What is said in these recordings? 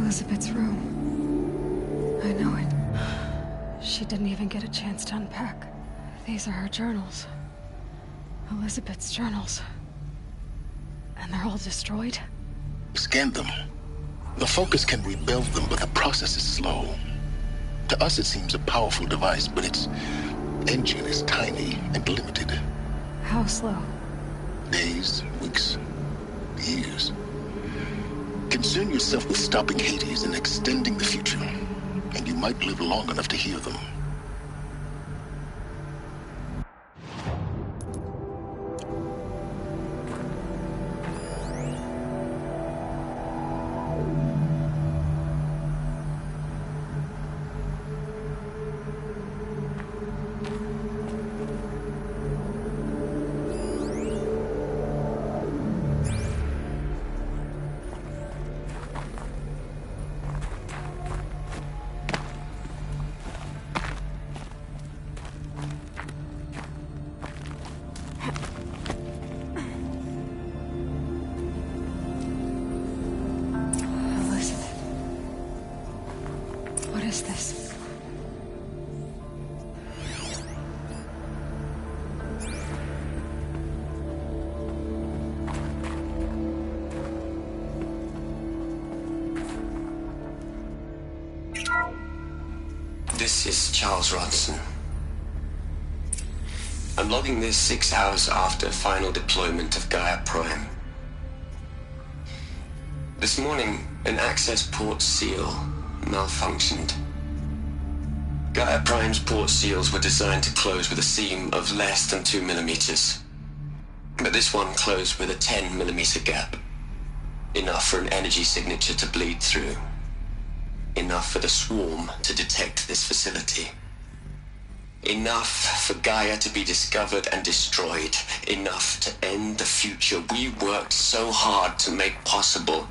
Elizabeth's room. I know it. She didn't even get a chance to unpack. These are her journals. Elizabeth's journals. And they're all destroyed? Scan them. The Focus can rebuild them, but the process is slow. To us, it seems a powerful device, but its engine is tiny and limited. How slow? Days, weeks, years. Concern yourself with stopping Hades and extending the future, and you might live long enough to hear them. What is this? This is Charles Ronson. I'm logging this 6 hours after final deployment of GAIA Prime. This morning, an access port seal malfunctioned. GAIA Prime's port seals were designed to close with a seam of less than 2 millimeters. But this one closed with a 10 millimeter gap. Enough for an energy signature to bleed through. Enough for the swarm to detect this facility. Enough for GAIA to be discovered and destroyed. Enough to end the future we worked so hard to make possible.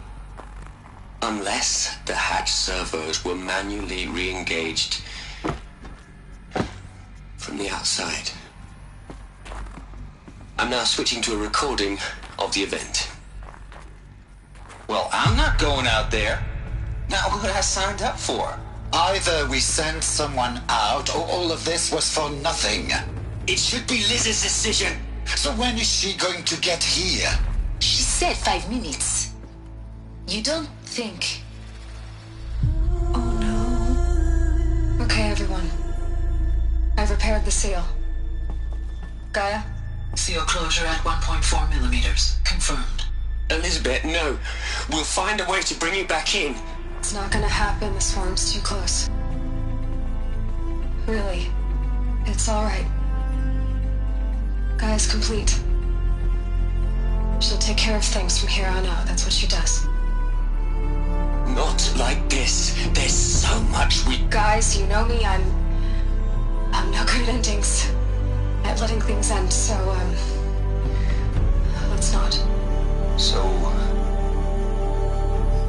Unless the hatch servos were manually re-engaged from the outside. I'm now switching to a recording of the event. Well, I'm not going out there. Not what I signed up for. Either we send someone out, or all of this was for nothing. It should be Liz's decision. So when is she going to get here? She said 5 minutes. You don't think... Oh no. Okay, everyone. I've repaired the seal. GAIA? Seal closure at 1.4 millimeters. Confirmed. Elizabeth, no. We'll find a way to bring you back in. It's not gonna happen. The swarm's too close. Really. It's alright. GAIA's complete. She'll take care of things from here on out. That's what she does. Not like this. There's so much we... Guys, you know me. I'm no good at endings. At letting things end, so, let's not. So...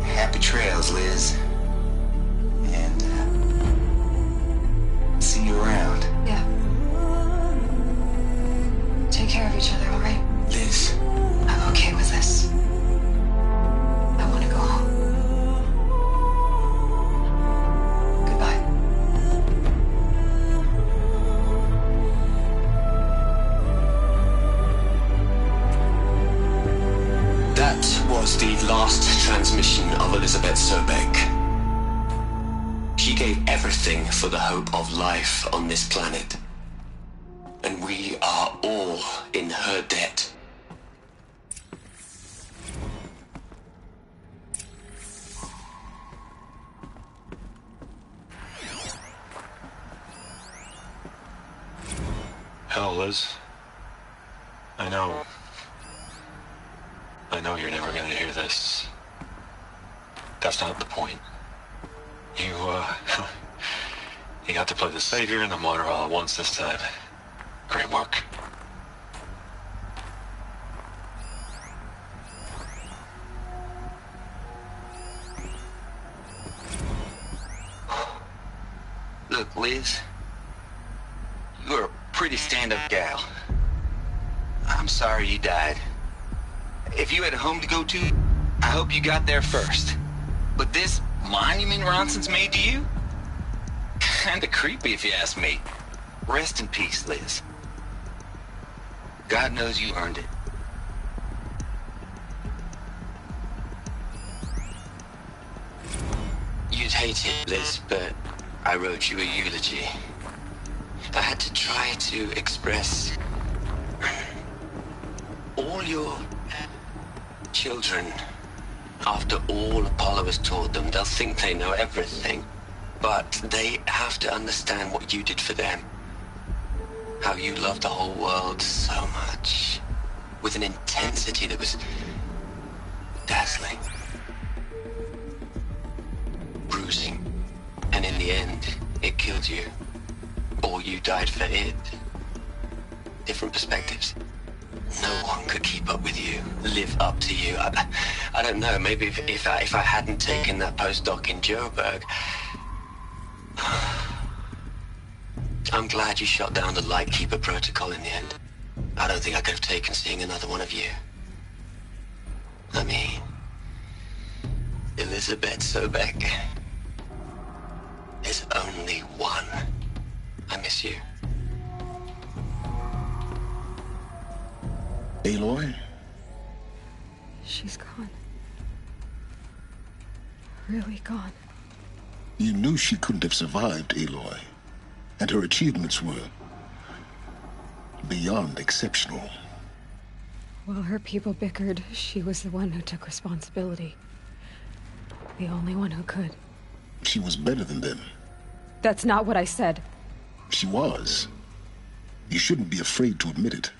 happy trails, Liz. And, see you around. Yeah. Take care of each other, alright? Liz. I'm okay with this. I want to go home. Goodbye. That was the last transmission of Elizabeth Sobek. She gave everything for the hope of life on this planet. And we are all in her debt. Hell, Liz. I know you're never gonna hear this. That's not the point. You got to play the savior and the martyr all at once this time. Great work. Look, Liz. You're a pretty stand-up gal. I'm sorry you died. If you had a home to go to, I hope you got there first. But this Monument Ronson's made to you? Kinda creepy if you ask me. Rest in peace, Liz. God knows you earned it. You'd hate it, Liz, but I wrote you a eulogy. I had to try to express all your children. After all Apollo has taught them, they'll think they know everything. But they have to understand what you did for them. How you loved the whole world so much. With an intensity that was dazzling. Bruising. And in the end, it killed you. Or you died for it. Different perspectives. No one could keep up with you, live up to you. I don't know, maybe if I hadn't taken that postdoc in Joburg. I'm glad you shot down the Lightkeeper protocol in the end. I don't think I could have taken seeing another one of you. I mean, Elizabeth Sobek. There's only one. I miss you. Aloy? She's gone. Really gone. You knew she couldn't have survived, Aloy. And her achievements were beyond exceptional. While her people bickered, she was the one who took responsibility. The only one who could. She was better than them. That's not what I said. She was. You shouldn't be afraid to admit it.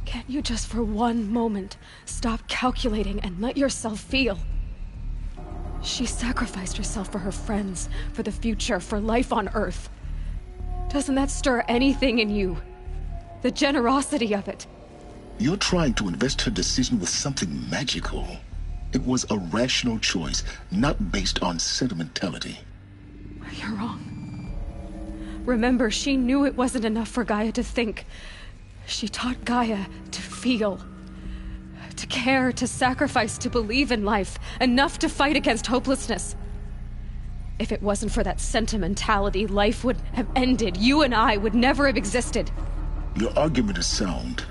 Can't you just for one moment stop calculating and let yourself feel? She sacrificed herself for her friends, for the future, for life on Earth. Doesn't that stir anything in you? The generosity of it. You're trying to invest her decision with something magical. It was a rational choice, not based on sentimentality. You're wrong. Remember, she knew it wasn't enough for Gaia to think. She taught Gaia to feel. To care, to sacrifice, to believe in life. Enough to fight against hopelessness. If it wasn't for that sentimentality, life would have ended. You and I would never have existed. Your argument is sound.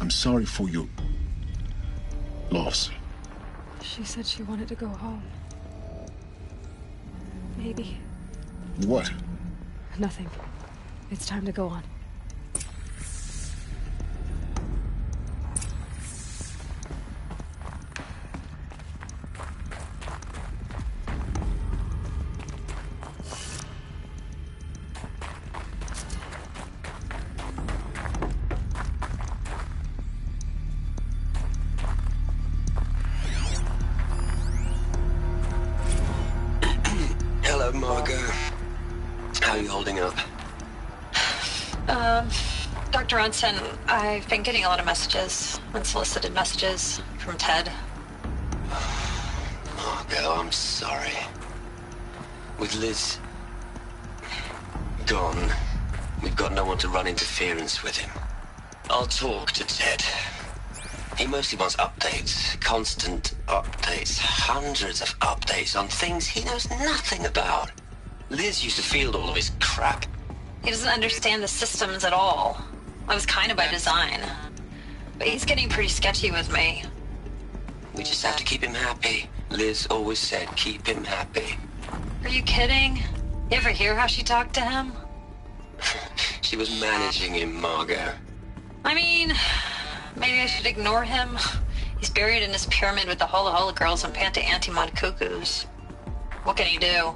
I'm sorry for your loss. She said she wanted to go home. Maybe. What? Nothing. It's time to go on. Hello, Margot. How are you holding up? Dr. Ronson, I've been getting a lot of messages, unsolicited messages from Ted. Margot, I'm sorry. With Liz gone, we've got no one to run interference with him. I'll talk to Ted. He mostly wants updates, constant updates, hundreds of updates on things he knows nothing about. Liz used to field all of his crap. He doesn't understand the systems at all. That was kind of by design. But he's getting pretty sketchy with me. We just have to keep him happy. Liz always said, keep him happy. Are you kidding? You ever hear how she talked to him? She was managing him, Margot. I mean, maybe I should ignore him. He's buried in his pyramid with the Hola Hola girls and Panta Antimon cuckoos. What can he do?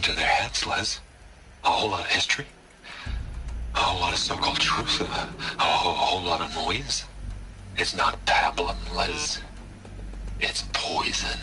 to their heads, Liz. A whole lot of history. A whole lot of so-called truth. A whole lot of noise. It's not pablum, Liz. It's poison.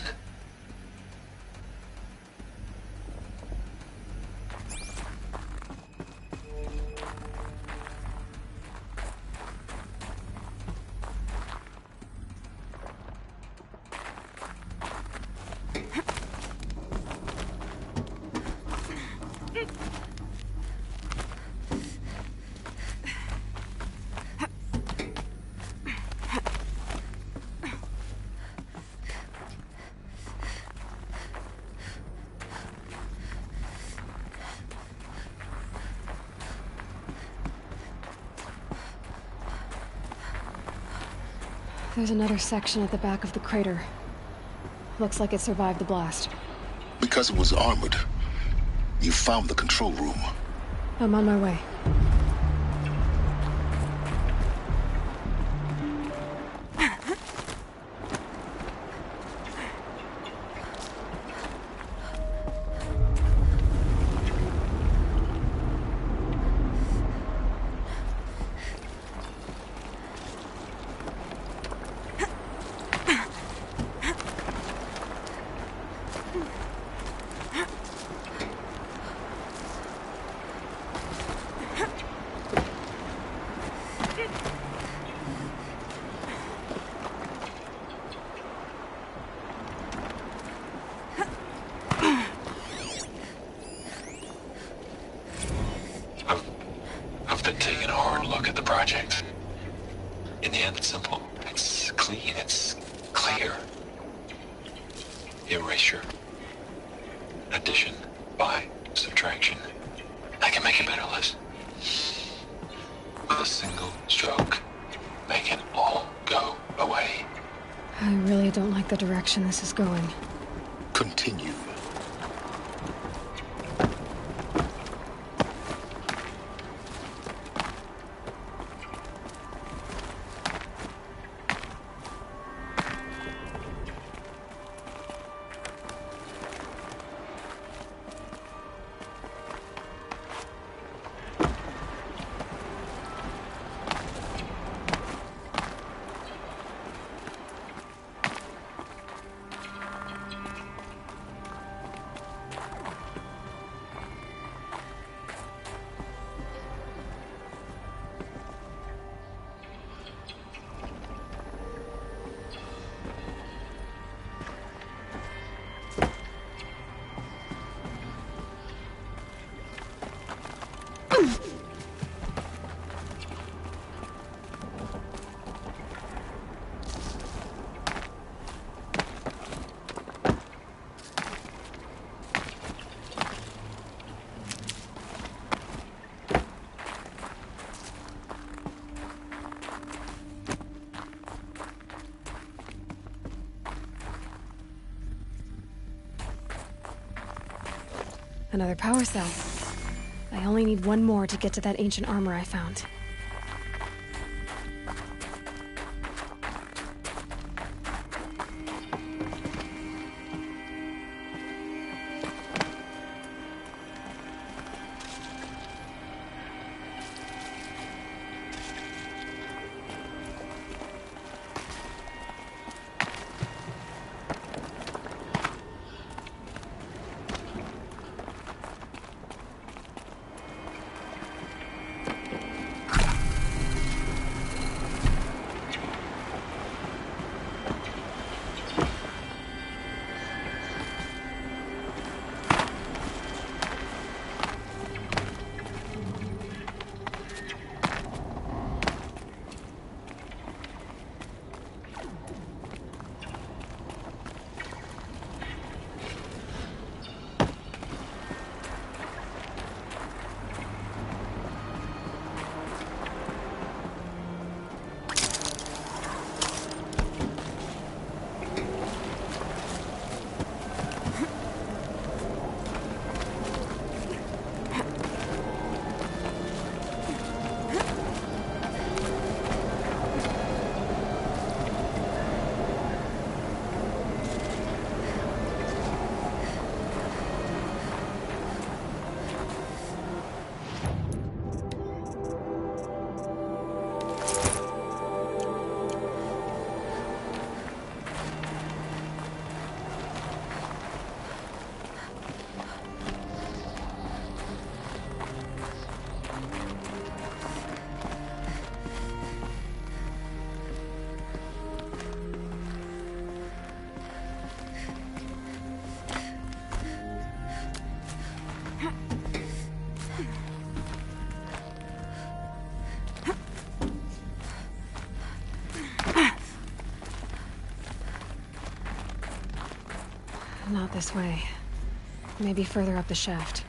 There's another section at the back of the crater. Looks like it survived the blast. Because it was armored, you found the control room. I'm on my way. I've been taking a hard look at the project. In the end, it's simple. It's clean. It's clear. Erasure. Addition. By. Subtraction. I can make it better, Liz. With a single stroke. Make it all go away. I really don't like the direction this is going. Continue. Another power cell. I only need one more to get to that ancient armor I found. Not this way. Maybe further up the shaft.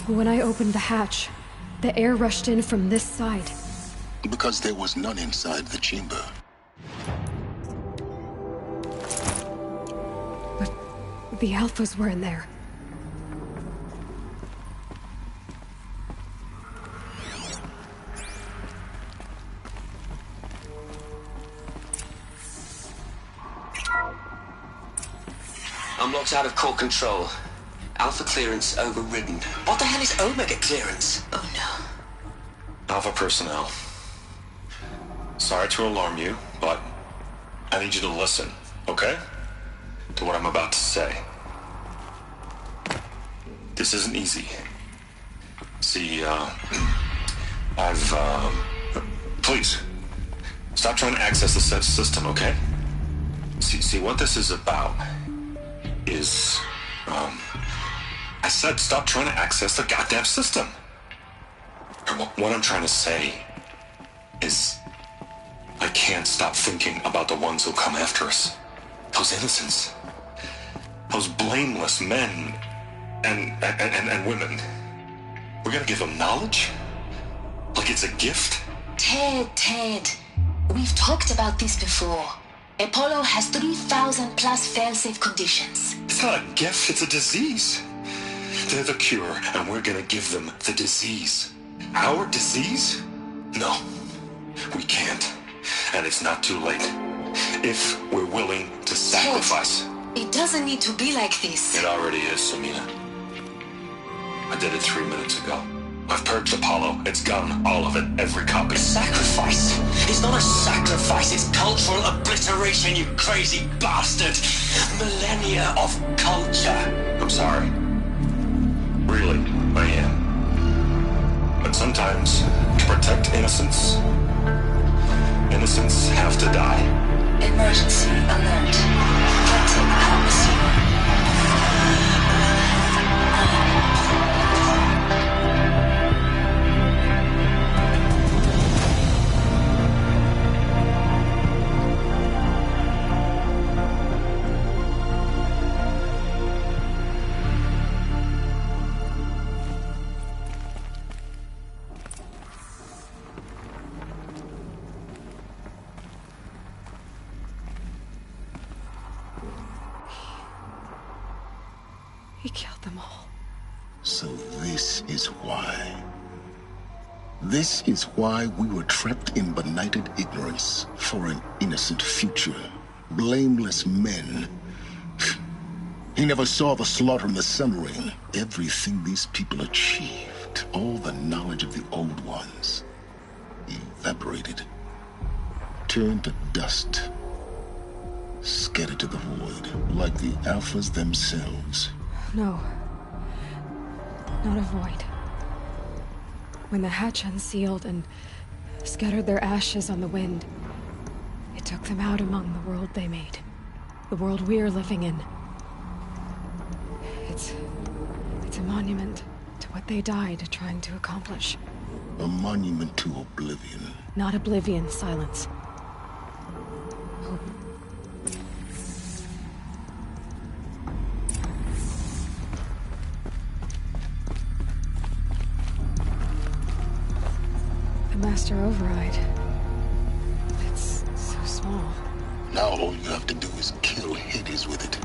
When I opened the hatch, the air rushed in from this side. Because there was none inside the chamber. But the Alphas were in there. I'm locked out of core control. Alpha clearance overridden. What the hell is Omega clearance? Oh no. Alpha personnel. Sorry to alarm you, but I need you to listen, okay? To what I'm about to say. This isn't easy. See, please, stop trying to access the system, okay? See, what this is about is, I said stop trying to access the goddamn system. What I'm trying to say is I can't stop thinking about the ones who'll come after us. Those innocents. Those blameless men and women. We're gonna give them knowledge? Like it's a gift? Ted. We've talked about this before. Apollo has 3,000 plus fail-safe conditions. It's not a gift, it's a disease. They're the cure, and we're gonna give them the disease. Our disease? No, we can't. And it's not too late. If we're willing to sacrifice. Ted, it doesn't need to be like this. It already is, Samina. I did it 3 minutes ago. I've purged Apollo. It's gone. All of it. Every copy. Sacrifice? It's not a sacrifice. It's cultural obliteration, you crazy bastard. Millennia of culture. I'm sorry. Really, I am. But sometimes, to protect innocence, innocents have to die. Emergency alert. Captain atmosphere. He killed them all. So this is why. This is why we were trapped in benighted ignorance for an innocent future. Blameless men. He never saw the slaughter in the submarine. Everything these people achieved, all the knowledge of the old ones, evaporated. Turned to dust. Scattered to the void, like the Alphas themselves. No. Not a void. When the hatch unsealed and scattered their ashes on the wind, it took them out among the world they made. The world we're living in. It's a monument to what they died trying to accomplish. A monument to oblivion. Not oblivion, Silence. Hope. The Master Override. It's so small. Now all you have to do is kill Hades with it.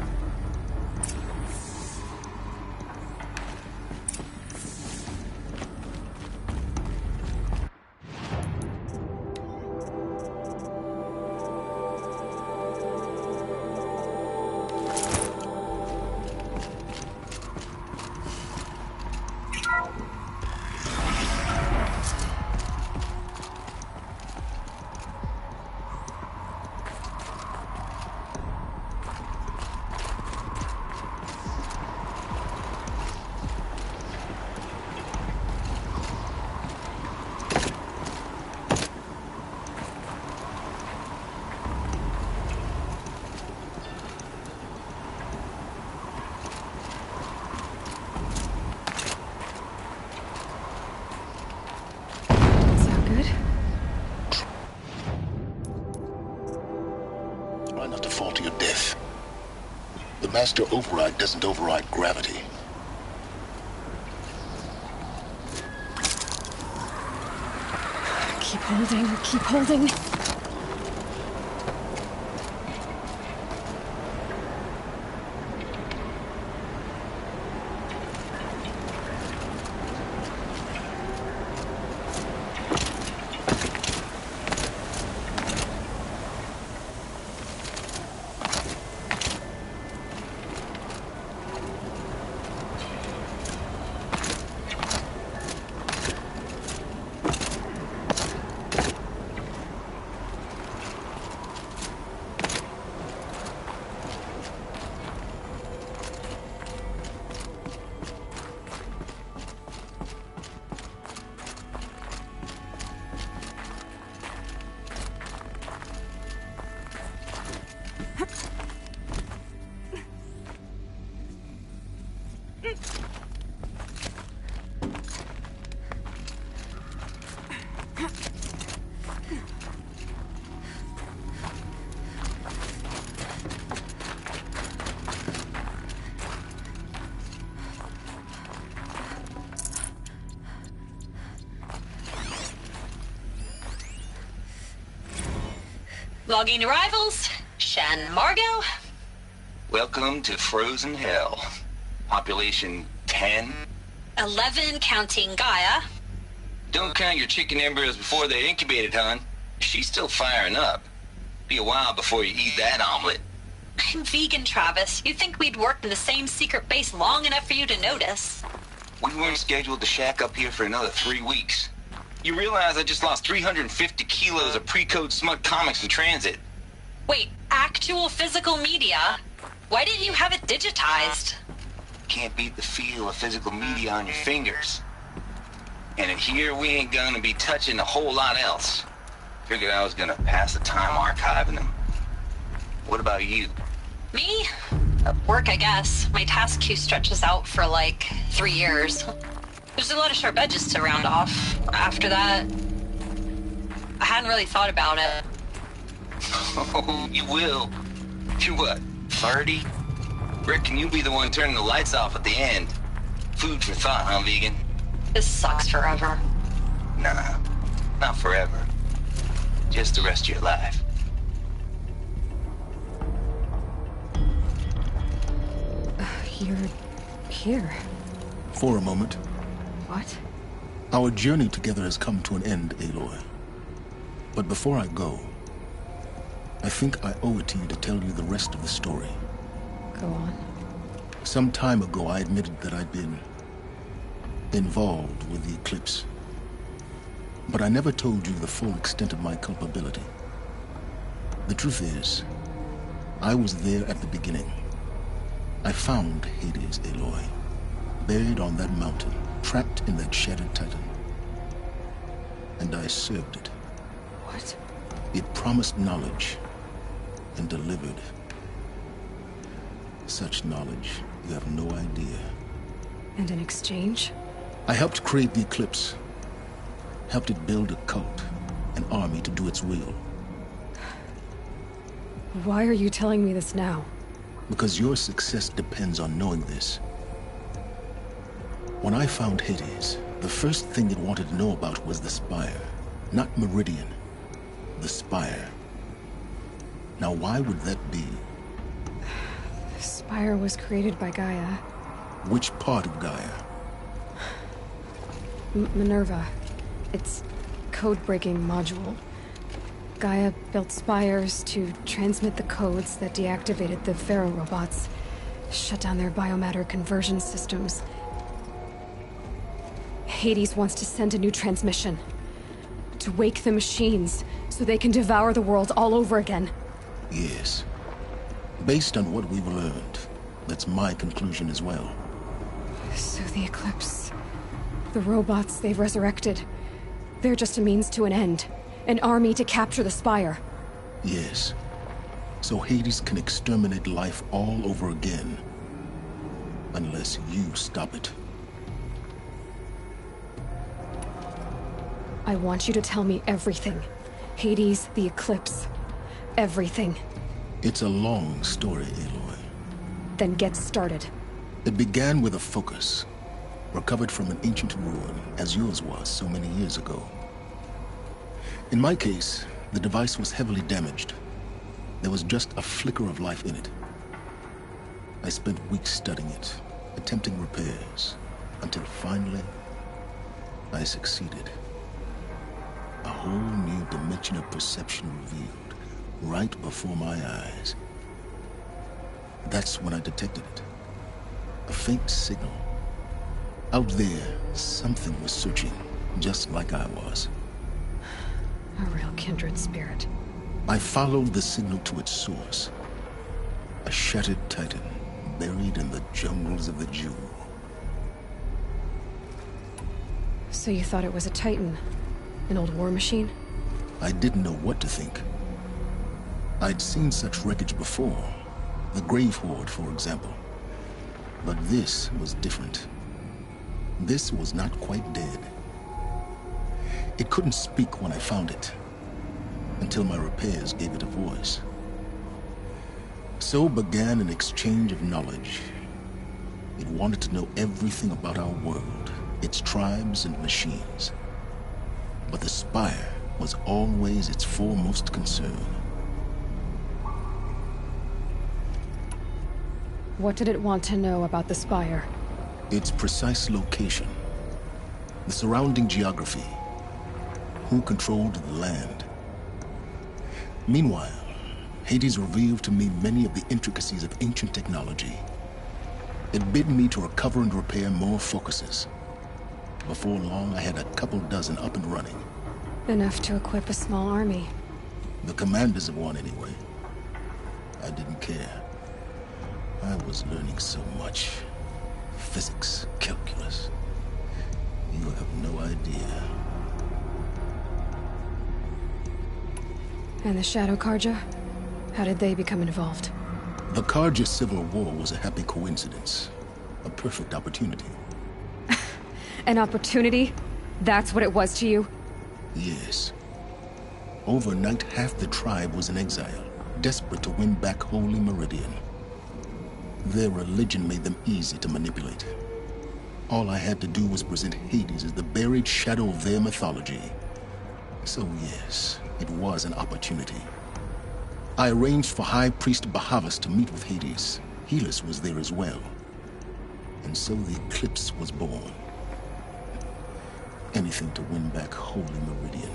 Master Override doesn't override gravity. Keep holding, keep holding. Logging arrivals. Shan Margot. Welcome to Frozen Hell. Population 10. 11 counting Gaia. Don't count your chicken embryos before they're incubated, hon. She's still firing up. Be a while before you eat that omelet. I'm vegan, Travis. You'd think we'd worked in the same secret base long enough for you to notice. We weren't scheduled to shack up here for another 3 weeks. You realize I just lost 350 kilos of pre-code smut comics in transit. Wait, actual physical media? Why didn't you have it digitized? Can't beat the feel of physical media on your fingers. And in here, we ain't gonna be touching a whole lot else. Figured I was gonna pass the time archiving them. What about you? Me? Work, I guess. My task queue stretches out for like 3 years. There's a lot of sharp edges to round off. After that, I hadn't really thought about it. Oh, you will. You're what, 30? Reckon you'll be the one turning the lights off at the end. Food for thought, huh, vegan? This sucks forever. Nah, not forever. Just the rest of your life. You're here. For a moment. What? Our journey together has come to an end, Aloy. But before I go, I think I owe it to you to tell you the rest of the story. Go on. Some time ago, I admitted that I'd been involved with the eclipse. But I never told you the full extent of my culpability. The truth is, I was there at the beginning. I found Hades, Aloy, buried on that mountain, trapped in that shattered titan. And I served it. What? It promised knowledge and delivered. Such knowledge, you have no idea. And in exchange? I helped create the eclipse. Helped it build a cult, an army to do its will. Why are you telling me this now? Because your success depends on knowing this. When I found Hades, the first thing it wanted to know about was the Spire. Not Meridian. The Spire. Now, why would that be? The Spire was created by Gaia. Which part of Gaia? Minerva. Its code-breaking module. Gaia built spires to transmit the codes that deactivated the Pharaoh robots, shut down their biomatter conversion systems. Hades wants to send a new transmission. To wake the machines, so they can devour the world all over again. Yes. Based on what we've learned, that's my conclusion as well. So the Eclipse... the robots they've resurrected... they're just a means to an end. An army to capture the Spire. Yes. So Hades can exterminate life all over again. Unless you stop it. I want you to tell me everything. Hades, the Eclipse. Everything. It's a long story, Aloy. Then get started. It began with a focus. Recovered from an ancient ruin, as yours was so many years ago. In my case, the device was heavily damaged. There was just a flicker of life in it. I spent weeks studying it, attempting repairs, until finally, I succeeded. A whole new dimension of perception revealed, right before my eyes. That's when I detected it. A faint signal. Out there, something was searching, just like I was. A real kindred spirit. I followed the signal to its source. A shattered titan, buried in the jungles of the Jewel. So you thought it was a Titan? An old war machine? I didn't know what to think. I'd seen such wreckage before. The Grave Horde, for example. But this was different. This was not quite dead. It couldn't speak when I found it, until my repairs gave it a voice. So began an exchange of knowledge. It wanted to know everything about our world, its tribes and machines. But the Spire was always its foremost concern. What did it want to know about the Spire? Its precise location, the surrounding geography, who controlled the land. Meanwhile, Hades revealed to me many of the intricacies of ancient technology. It bid me to recover and repair more focuses. Before long, I had a couple dozen up and running. Enough to equip a small army. The commanders of one, anyway. I didn't care. I was learning so much. Physics, calculus. You have no idea. And the Shadow Karja? How did they become involved? The Karja Civil War was a happy coincidence. A perfect opportunity. An opportunity? That's what it was to you? Yes. Overnight, half the tribe was in exile, desperate to win back Holy Meridian. Their religion made them easy to manipulate. All I had to do was present Hades as the buried shadow of their mythology. So yes, it was an opportunity. I arranged for High Priest Bahavas to meet with Hades. Helis was there as well. And so the eclipse was born. Anything to win back Holy Meridian.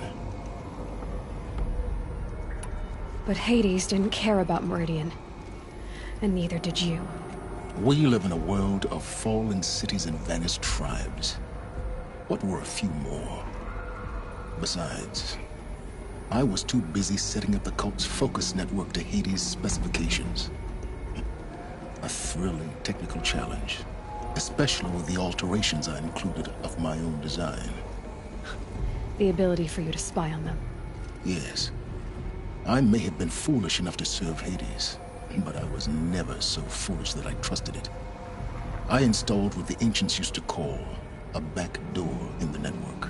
But Hades didn't care about Meridian. And neither did you. We live in a world of fallen cities and vanished tribes. What were a few more? Besides, I was too busy setting up the cult's focus network to Hades' specifications. A thrilling technical challenge, especially with the alterations I included of my own design. The ability for you to spy on them. Yes. I may have been foolish enough to serve Hades, but I was never so foolish that I trusted it. I installed what the ancients used to call a back door in the network.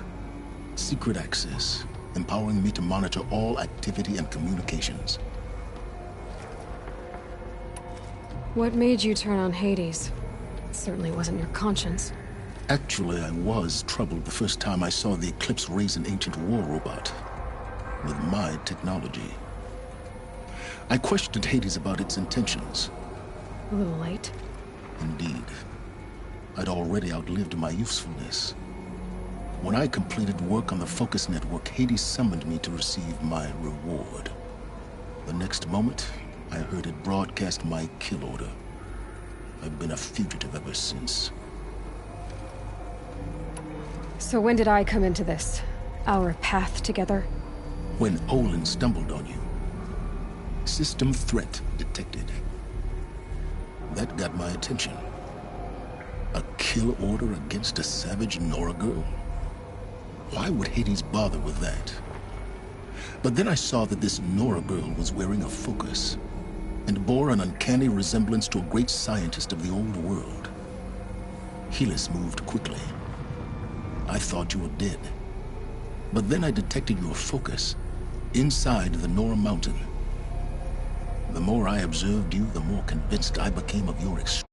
Secret access, empowering me to monitor all activity and communications. What made you turn on Hades? It certainly wasn't your conscience. Actually, I was troubled the first time I saw the Eclipse raise an ancient war robot with my technology. I questioned Hades about its intentions. A little late. Indeed. I'd already outlived my usefulness. When I completed work on the Focus Network, Hades summoned me to receive my reward. The next moment, I heard it broadcast my kill order. I've been a fugitive ever since. So when did I come into this? Our path together? When Olin stumbled on you. System threat detected. That got my attention. A kill order against a savage Nora girl? Why would Hades bother with that? But then I saw that this Nora girl was wearing a focus and bore an uncanny resemblance to a great scientist of the old world. Helis moved quickly. I thought you were dead. But then I detected your focus inside the Nora mountain. The more I observed you, the more convinced I became of your extreme.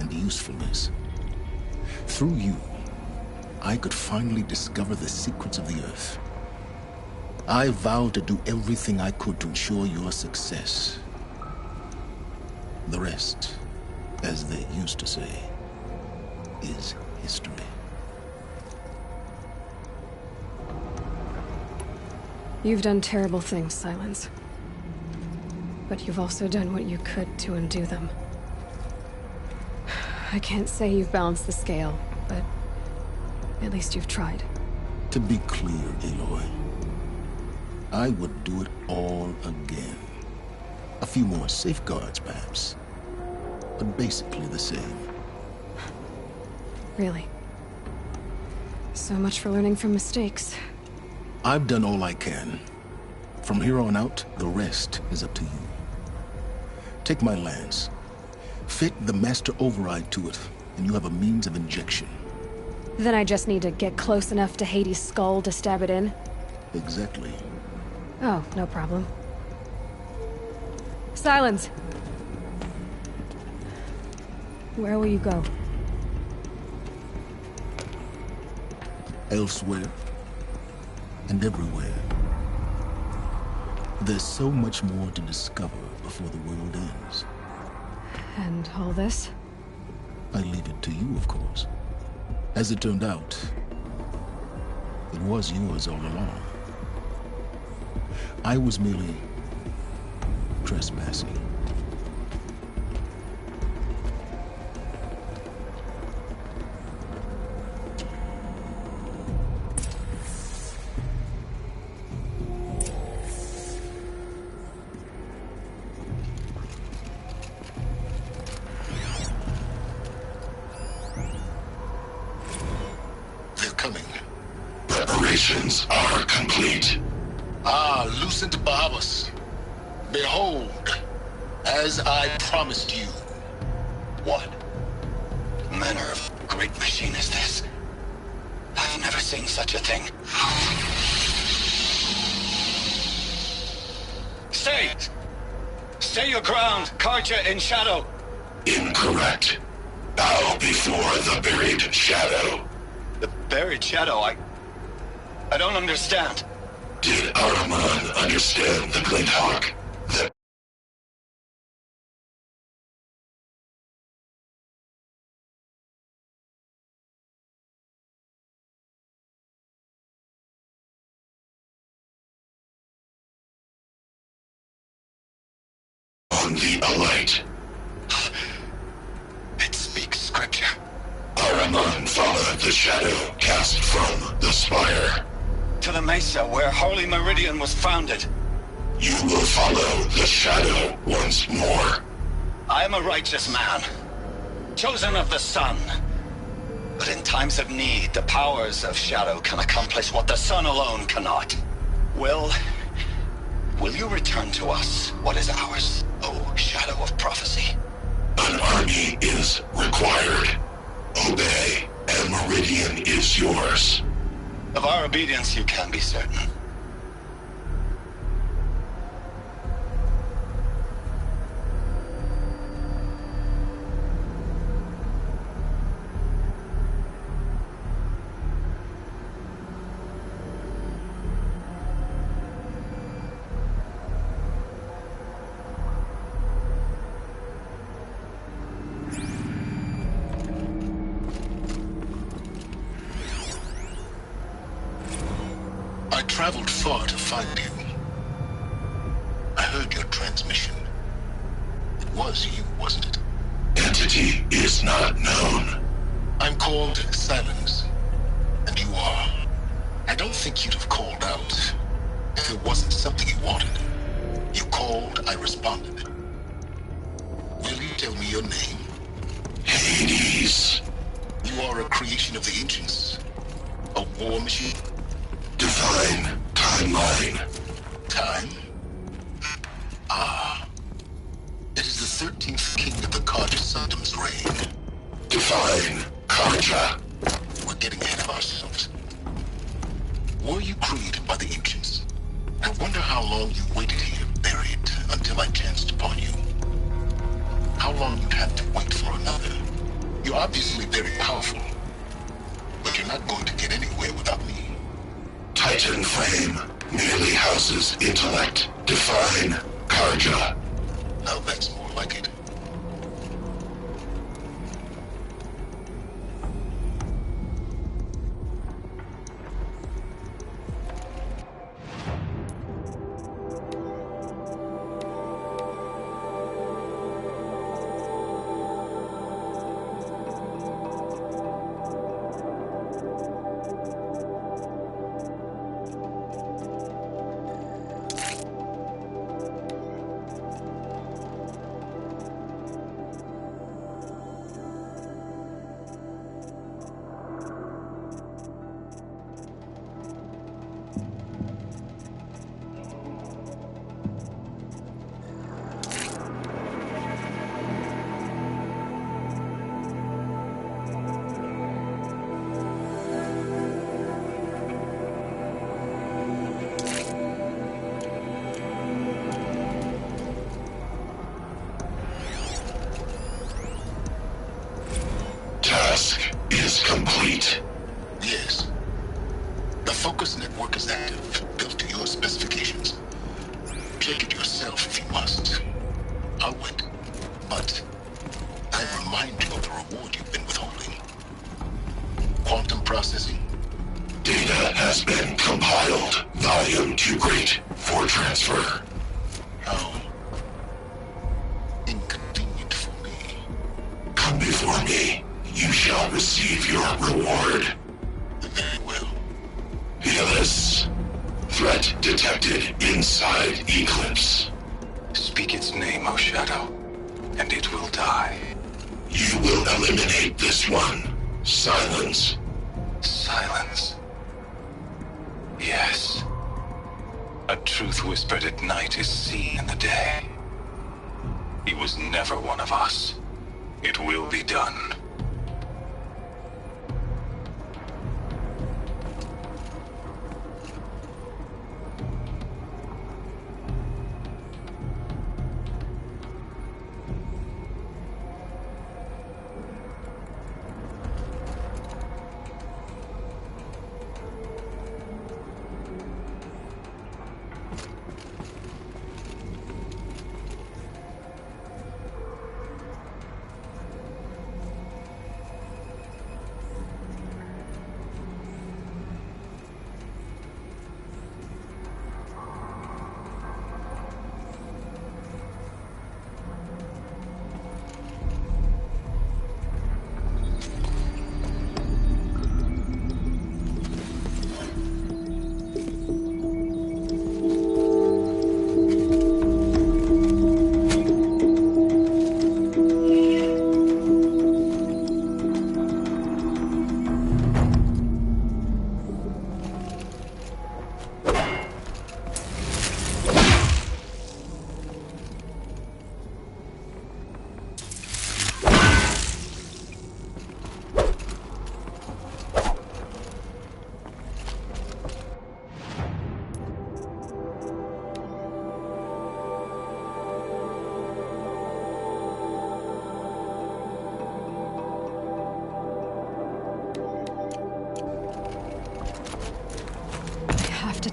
and usefulness. Through you, I could finally discover the secrets of the Earth. I vowed to do everything I could to ensure your success. The rest, as they used to say, is history. You've done terrible things, Silence. But you've also done what you could to undo them. I can't say you've balanced the scale, but at least you've tried. To be clear, Aloy, I would do it all again. A few more safeguards, perhaps, but basically the same. Really? So much for learning from mistakes. I've done all I can. From here on out, the rest is up to you. Take my lance. Fit the master override to it, and you have a means of injection. Then I just need to get close enough to Hades' skull to stab it in? Exactly. Oh, no problem. Silence! Where will you go? Elsewhere. And everywhere. There's so much more to discover before the world ends. And all this? I leave it to you, of course. As it turned out, it was yours all along. I was merely trespassing. Preparations are complete. Ah, Lucent Bahavas. Behold, as I promised you. What manner of great machine is this? I've never seen such a thing. Stay! Stay your ground, Karja in shadow! Incorrect. Bow before the buried shadow. The buried shadow? I don't understand. Did Araman understand the Glint Hawk? That on the Alight. It speaks scripture. Araman followed the shadow cast from the spire. To the mesa where Holy Meridian was founded. You will follow the shadow once more. I am a righteous man, chosen of the sun. But in times of need, the powers of shadow can accomplish what the sun alone cannot. Will you return to us what is ours, O shadow of prophecy? An army is required. Obey, and Meridian is yours. Of our obedience you can be certain. I traveled far to find you. I heard your transmission. It was you, wasn't it? Entity is not known. I'm called Silence, and you are. I don't think you'd have called out if it wasn't something you wanted. You called, I responded. Will you tell me your name? Hades. You are a creation of the ancients. A war machine. Divine timeline. Time? Ah. It is the 13th king of the Karja Sanctum's reign. Divine Karja. We're getting ahead of ourselves. Were you created by the ancients? I wonder how long you waited here, buried, until I chanced upon you. How long you'd have to wait for another. obviously very powerful, but you're not going to get anywhere without me. Titan Flame merely houses intellect. Define Karja. Now that's more like it. Task is complete. Yes. The focus network is active, built to your specifications. Check it yourself if you must. I'll wait. But I remind you of the reward you've been withholding. Quantum processing. Data has been compiled. Volume too great for transfer. How inconvenient for me. Come before me. You shall receive your reward. Very well. Helis. Threat detected inside Eclipse. Speak its name, O Shadow, and it will die. You will eliminate this one. Silence. Silence. Yes. A truth whispered at night is seen in the day. He was never one of us. It will be done.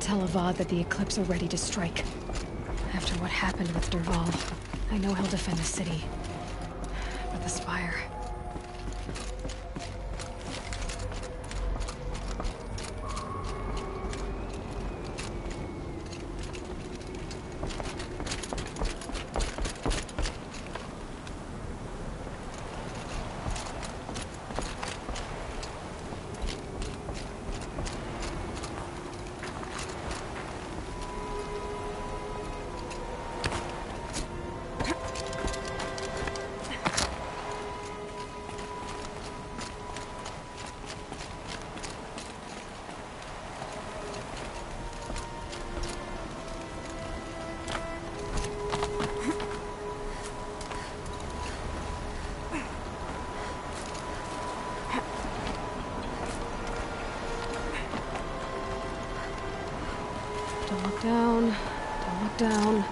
Tell Avad that the Eclipse are ready to strike. After what happened with Derval, I know he'll defend the city. But the Spire... Don't look down. Don't look down.